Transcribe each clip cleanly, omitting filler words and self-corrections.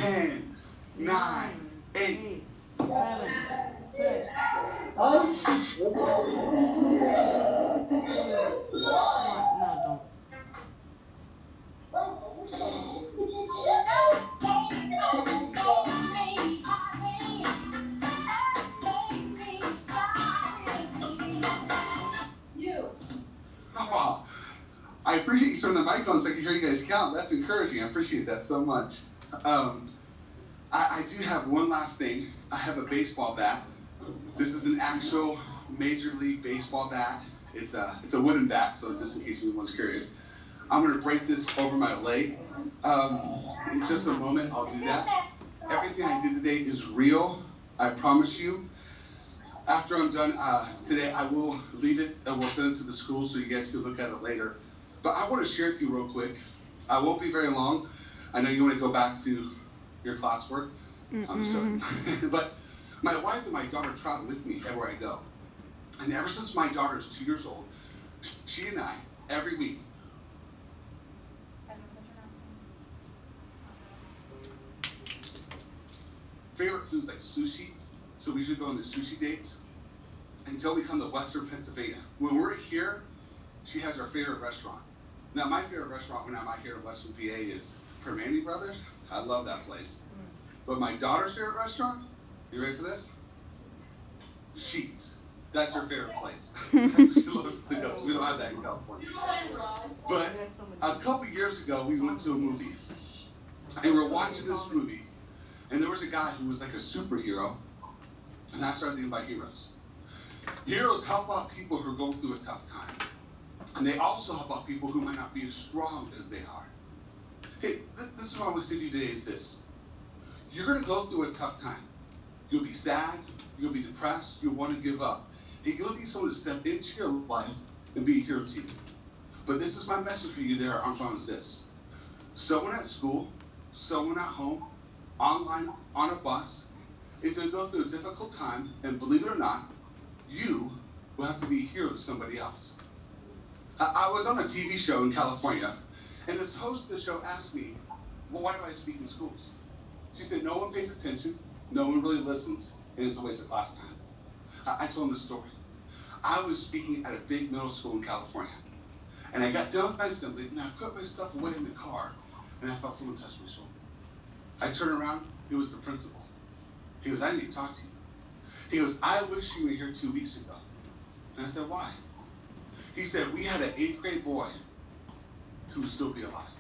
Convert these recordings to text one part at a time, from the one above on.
10, 9, 8, 7, 6, 5, 4, 3, 2, 1. No, don't. Oh, I appreciate you turning the mic on so I can hear you guys count. That's encouraging. I appreciate that so much. I do have one last thing. I have a baseball bat. This is an actual Major League Baseball bat. It's a wooden bat, so just in case anyone's curious. I'm going to break this over my leg. In just a moment, I'll do that. Everything I did today is real. I promise you. After I'm done today, I will leave it and we'll send it to the school so you guys can look at it later. But I want to share with you real quick. I won't be very long. I know you want to go back to your classwork. I'm just joking. But my wife and my daughter travel with me everywhere I go. And ever since my daughter is 2 years old, she and I, every week, favorite foods like sushi. So we should go on the sushi dates until we come to Western Pennsylvania. When we're here, she has her favorite restaurant. Now, my favorite restaurant when I'm out here in Western PA is Permane Brothers. I love that place. But my daughter's favorite restaurant, you ready for this? Sheets. That's her favorite place. That's where she loves to go, because we don't have that in California. But a couple years ago, we went to a movie. And we're watching this movie. And there was a guy who was like a superhero. And I started thinking about heroes. Heroes help out people who are going through a tough time. And they also help out people who might not be as strong as they are. Hey, this is what I want to say to you today is this. You're going to go through a tough time. You'll be sad. You'll be depressed. You'll want to give up. And you'll need someone to step into your life and be a hero to you. But this is my message for you there, Armstrong, is this. Someone at school, someone at home, online, on a bus, is going to go through a difficult time, and believe it or not, you will have to be a hero to somebody else. I was on a TV show in California, and this host of the show asked me, well, why do I speak in schools? She said, no one pays attention, no one really listens, and it's a waste of class time. I told him the story. I was speaking at a big middle school in California, and I got done with my assembly, and I put my stuff away in the car, and I felt someone touch my shoulder. I turned around, it was the principal. He goes, I need to talk to you. He goes, I wish you were here 2 weeks ago. And I said, why? He said, we had an 8th grade boy who would still be alive.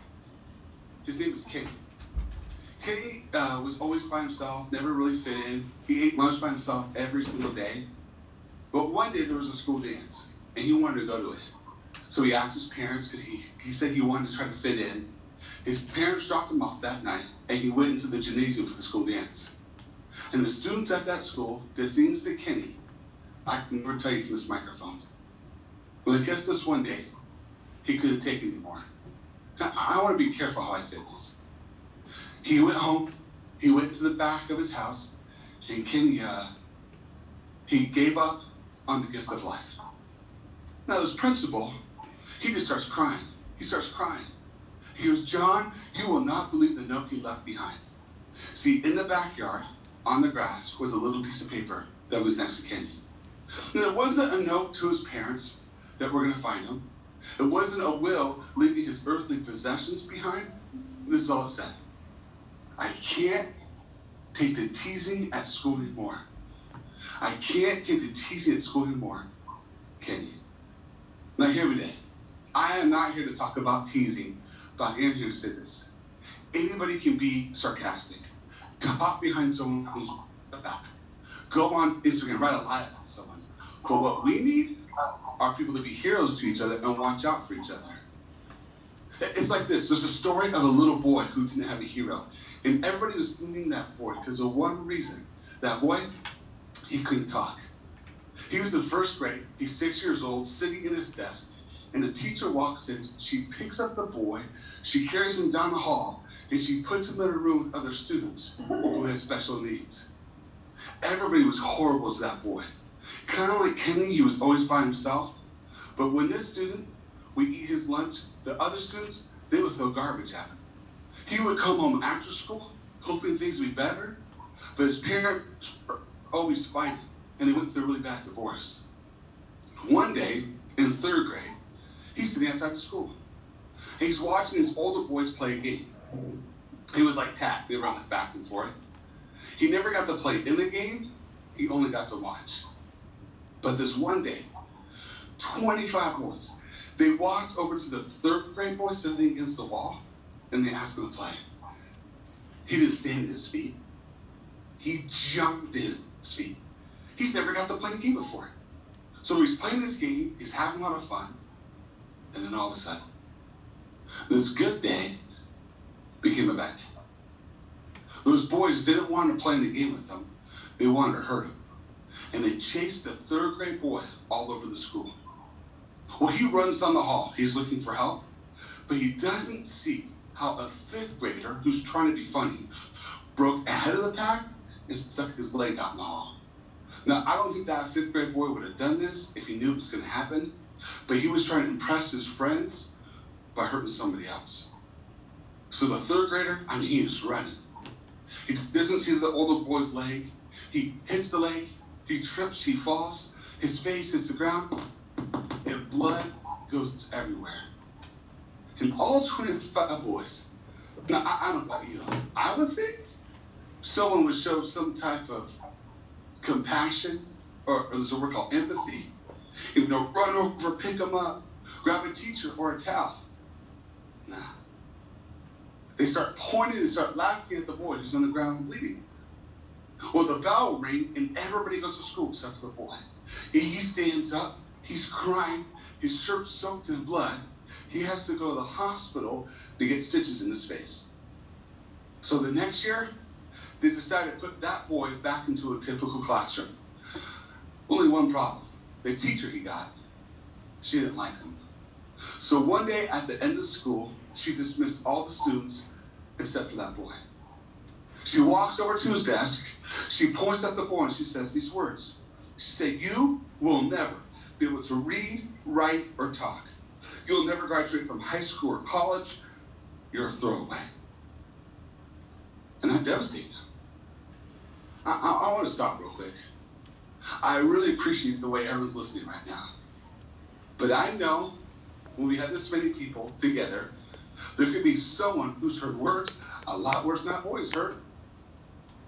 His name was Kenny. Kenny was always by himself, never really fit in. He ate lunch by himself every single day. But one day there was a school dance, and he wanted to go to it. So he asked his parents, because he said he wanted to try to fit in. His parents dropped him off that night, and he went into the gymnasium for the school dance. And the students at that school did things to Kenny I can never tell you from this microphone. But I guess this one day, he couldn't take it anymore. I want to be careful how I say this. He went home, he went to the back of his house, and Kenny, he gave up on the gift of life. Now this principal, he just starts crying. He starts crying. He goes, John, you will not believe the note you left behind. See, in the backyard, on the grass, was a little piece of paper that was next to Kenny. And it wasn't a note to his parents that were going to find him. It wasn't a will leaving his earthly possessions behind. This is all it said. I can't take the teasing at school anymore. I can't take the teasing at school anymore. Can you? Now hear me today. I am not here to talk about teasing, but I am here to say this. Anybody can be sarcastic. Talk behind someone who's back. Go on Instagram, write a lie about someone. But what we need are people to be heroes to each other and watch out for each other. It's like this. There's a story of a little boy who didn't have a hero. And everybody was blaming that boy because of one reason. That boy, he couldn't talk. He was in first grade. He's 6 years old, sitting in his desk. And the teacher walks in. She picks up the boy. She carries him down the hall. And she puts him in a room with other students who had special needs. Everybody was horrible to that boy. Kind of like Kenny, he was always by himself. But when this student would eat his lunch, the other students, they would throw garbage at him. He would come home after school, hoping things would be better. But his parents were always fighting, and they went through a really bad divorce. One day, in 3rd grade, he's sitting outside the school. And he's watching his older boys play a game. It was like tag. They run it back and forth. He never got to play in the game. He only got to watch. But this one day, 25 boys, they walked over to the 3rd grade boy sitting against the wall, and they asked him to play. He didn't stand to his feet. He jumped to his feet. He's never got to play the game before. So he's playing this game, he's having a lot of fun, and then all of a sudden, this good day became a bad day. Those boys didn't want to play in the game with him. They wanted to hurt him. And they chased the 3rd grade boy all over the school. Well, he runs down the hall. He's looking for help. But he doesn't see how a 5th grader who's trying to be funny broke ahead of the pack and stuck his leg out in the hall. Now, I don't think that 5th grade boy would have done this if he knew it was going to happen. But he was trying to impress his friends by hurting somebody else. So the 3rd grader, he is running. He doesn't see the older boy's leg. He hits the leg. He trips. He falls. His face hits the ground. And blood goes everywhere. And all 25 boys. Now, I don't know about you. I would think someone would show some type of compassion, or there's a word called empathy. Run over, pick them up, grab a teacher or a towel. Nah. They start pointing, they start laughing at the boy who's on the ground bleeding. Well, the bell rings and everybody goes to school except for the boy. He stands up, he's crying, his shirt's soaked in blood. He has to go to the hospital to get stitches in his face. So the next year, they decided to put that boy back into a typical classroom. Only one problem. The teacher he got, she didn't like him. So one day at the end of school, she dismissed all the students except for that boy. She walks over to his desk, she points at the boy and she says these words. She said, "You will never be able to read, write, or talk. You'll never graduate from high school or college. You're a throwaway." And that devastated him. I want to stop real quick. I really appreciate the way everyone's listening right now. But I know when we have this many people together, there could be someone who's heard words a lot worse than that boy's heard.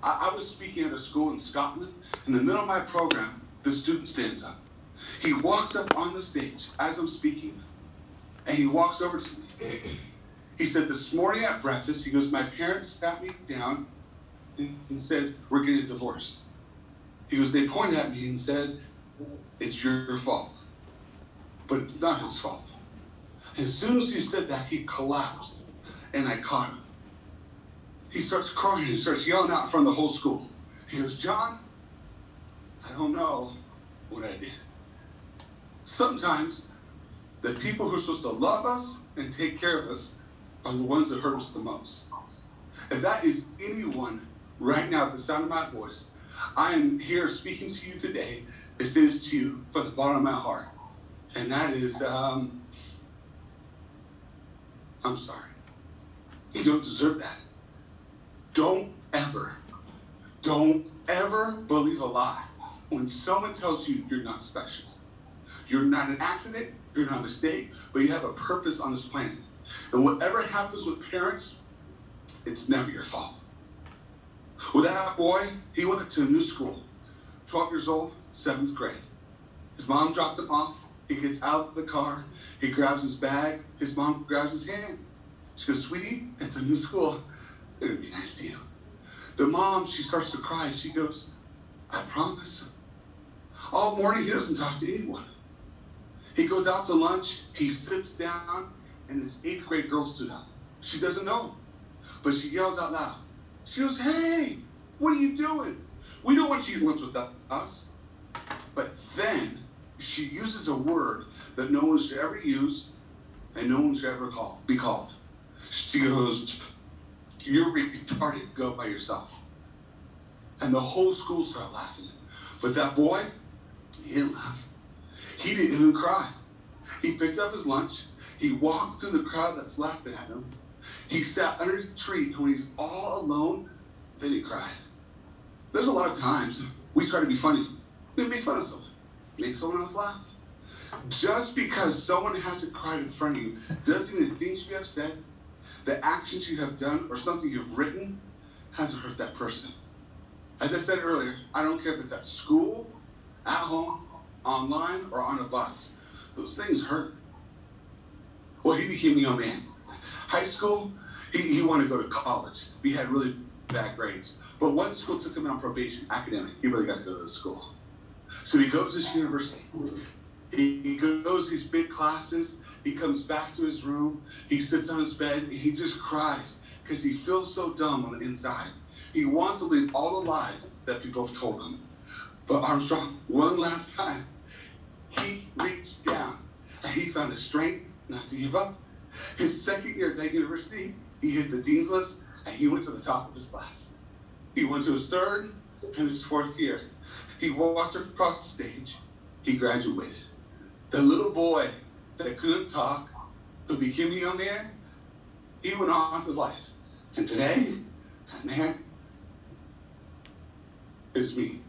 I was speaking at a school in Scotland. In the middle of my program, the student stands up. He walks up on the stage as I'm speaking, and he walks over to me. He said, "This morning at breakfast," he goes, "my parents sat me down and said, we're getting divorced." He goes, "They pointed at me and said, it's your fault." But it's not his fault. As soon as he said that, he collapsed, and I caught him. He starts crying, he starts yelling out in front of the whole school. He goes, "John, I don't know what I did." Sometimes the people who are supposed to love us and take care of us are the ones that hurt us the most. If that is anyone right now at the sound of my voice, I am here speaking to you today to say this to you from the bottom of my heart. And that is, I'm sorry. You don't deserve that. Don't ever believe a lie when someone tells you you're not special. You're not an accident, you're not a mistake, but you have a purpose on this planet. And whatever happens with parents, it's never your fault. With that boy, he went to a new school. 12 years old, 7th grade. His mom dropped him off. He gets out of the car. He grabs his bag. His mom grabs his hand. She goes, "Sweetie, it's a new school. They're going to be nice to you." The mom, she starts to cry. She goes, "I promise." All morning, he doesn't talk to anyone. He goes out to lunch. He sits down, and this 8th grade girl stood up. She doesn't know, but she yells out loud. She goes, "Hey, what are you doing? We don't want you to lunch with us." But then she uses a word that no one should ever use and no one should ever be called. She goes, "You're retarded, go by yourself." And the whole school started laughing. But that boy, he didn't laugh. He didn't even cry. He picked up his lunch. He walked through the crowd that's laughing at him. He sat underneath the tree, and when he's all alone, Then he cried. There's a lot of times we try to be funny. We make fun of someone, make someone else laugh. Just because someone hasn't cried in front of you doesn't mean the things you have said, the actions you have done, or something you've written hasn't hurt that person. As I said earlier, I don't care if it's at school, at home, online, or on a bus. Those things hurt. Well, he became a young man. High school, he wanted to go to college. He had really bad grades. But one school took him on probation, academic. He really got to go to this school. So he goes to this university. He goes to these big classes. He comes back to his room. He sits on his bed. And he just cries because he feels so dumb on the inside. He wants to believe all the lies that people have told him. But Armstrong, one last time, he reached down and he found the strength not to give up. His second year at that university, he hit the dean's list and he went to the top of his class. He went to his third and his fourth year. He walked across the stage. He graduated. The little boy that couldn't talk, who became a young man, he went on with his life. And today, that man is me.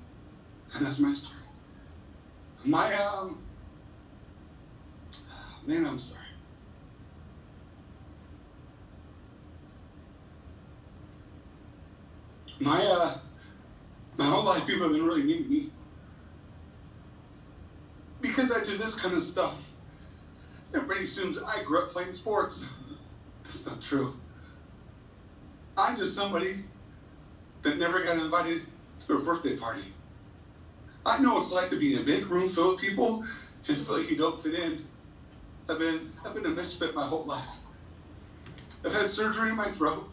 And that's my story. Man, I'm sorry. My whole life, people have been really mean to me. Because I do this kind of stuff. Everybody assumes I grew up playing sports. That's not true. I'm just somebody that never got invited to a birthday party. I know what it's like to be in a big room full of people and feel like you don't fit in. I've been a misfit my whole life. I've had surgery in my throat.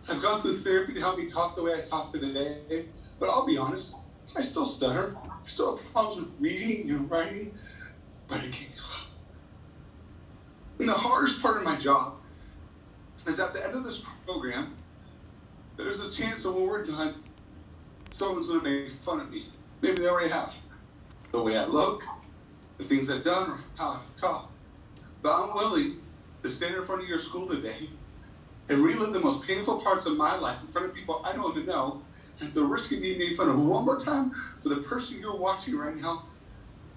I've gone through therapy to help me talk the way I talk today. But I'll be honest, I still stutter. I still have problems with reading and writing, but I can't give up. And the hardest part of my job is at the end of this program, there's a chance that when we're done, someone's going to make fun of me. Maybe they already have. The way I look, the things I've done, or how I've talked. But I'm willing to stand in front of your school today and relive the most painful parts of my life in front of people I don't even know, at the risk of being made fun of one more time for the person you're watching right now.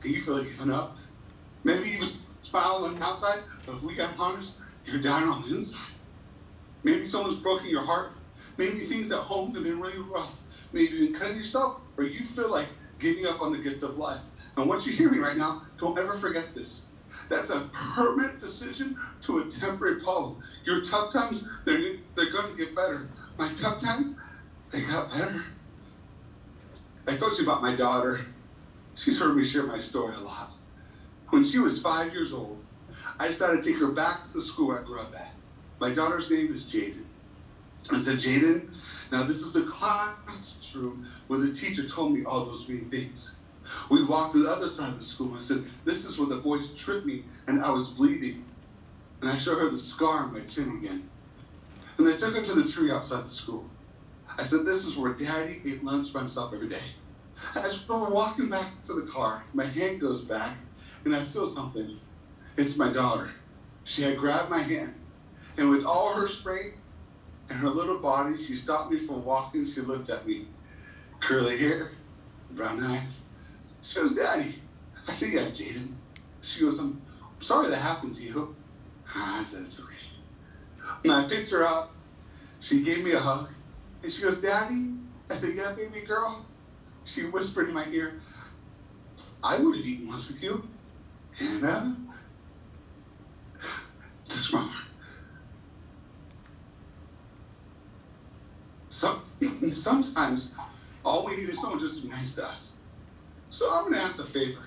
And you feel like giving up. Maybe you just smile on the outside, but if we got honest, you're down on the inside. Maybe someone's broken your heart. Maybe things at home have been really rough. Maybe you've been cutting yourself, or you feel like giving up on the gift of life. And what you're hearing right now, don't ever forget this. That's a permanent decision to a temporary problem. Your tough times, they're going to get better. My tough times, they got better. I told you about my daughter. She's heard me share my story a lot. When she was 5 years old, I decided to take her back to the school I grew up at. My daughter's name is Jaden. I said, Jaden, now this is the classroom where the teacher told me all those mean things. We walked to the other side of the school. I said, this is where the boys tripped me and I was bleeding. And I showed her the scar on my chin again. And I took her to the tree outside the school. I said, this is where Daddy ate lunch by himself every day. As we're walking back to the car, my hand goes back and I feel something. It's my daughter. She had grabbed my hand. And with all her strength and her little body, she stopped me from walking. She looked at me. Curly hair, brown eyes. She goes, Daddy. I said, yeah, Jaden. She goes, I'm sorry that happened to you. I said, it's okay. And I picked her up. She gave me a hug. And she goes, Daddy? I said, yeah, baby girl. She whispered in my ear, I would have eaten lunch with you. And touched my heart. Sometimes all we need is someone just to be nice to us. So I'm going to ask a favor.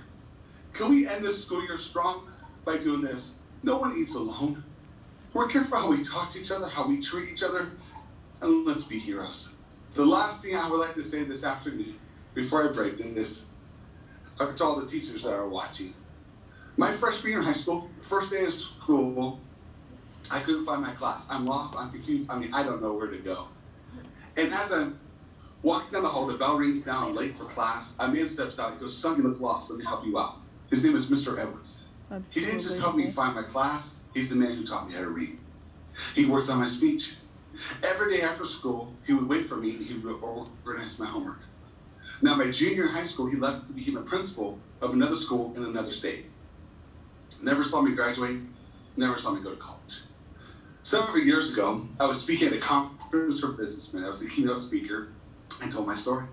Can we end this school year strong by doing this? No one eats alone. We're careful how we talk to each other, how we treat each other, and let's be heroes. The last thing I would like to say this afternoon, before I break this, are to all the teachers that are watching. My freshman year in high school, first day of school, I couldn't find my class. I'm lost, I'm confused, I don't know where to go. And as I'm walking down the hall, the bell rings down, I'm late for class. A man steps out, he goes, son, you look lost, let me help you out. His name is Mr. Edwards. He didn't just help me find my class, he's the man who taught me how to read. He worked on my speech. Every day after school, he would wait for me and he would organize my homework. Now, my junior in high school, he left to become a principal of another school in another state. Never saw me graduate, never saw me go to college. Several years ago, I was speaking at a conference for businessmen. I was the keynote speaker. I told my story.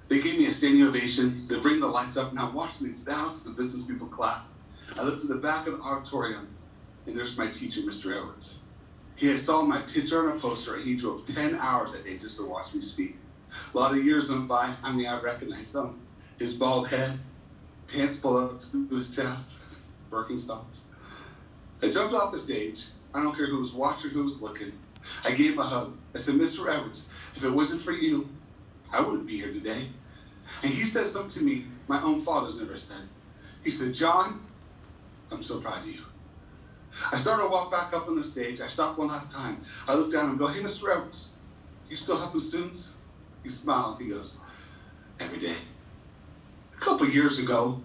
They gave me a standing ovation. They bring the lights up, and I'm watching these thousands of business people clap. I looked to the back of the auditorium, and there's my teacher, Mr. Edwards. He had saw my picture on a poster, and he drove 10 hours a day just to watch me speak. A lot of years went by. I mean, I recognized him. His bald head, pants pulled up to his chest, Birkenstocks. I jumped off the stage. I don't care who was watching, who was looking. I gave him a hug. I said, Mr. Edwards, if it wasn't for you, I wouldn't be here today. And he said something to me my own father's never said. He said, John, I'm so proud of you. I started to walk back up on the stage. I stopped one last time. I looked down and go, hey, Mr. Edwards, you still helping students? He smiled. He goes, every day. A couple years ago,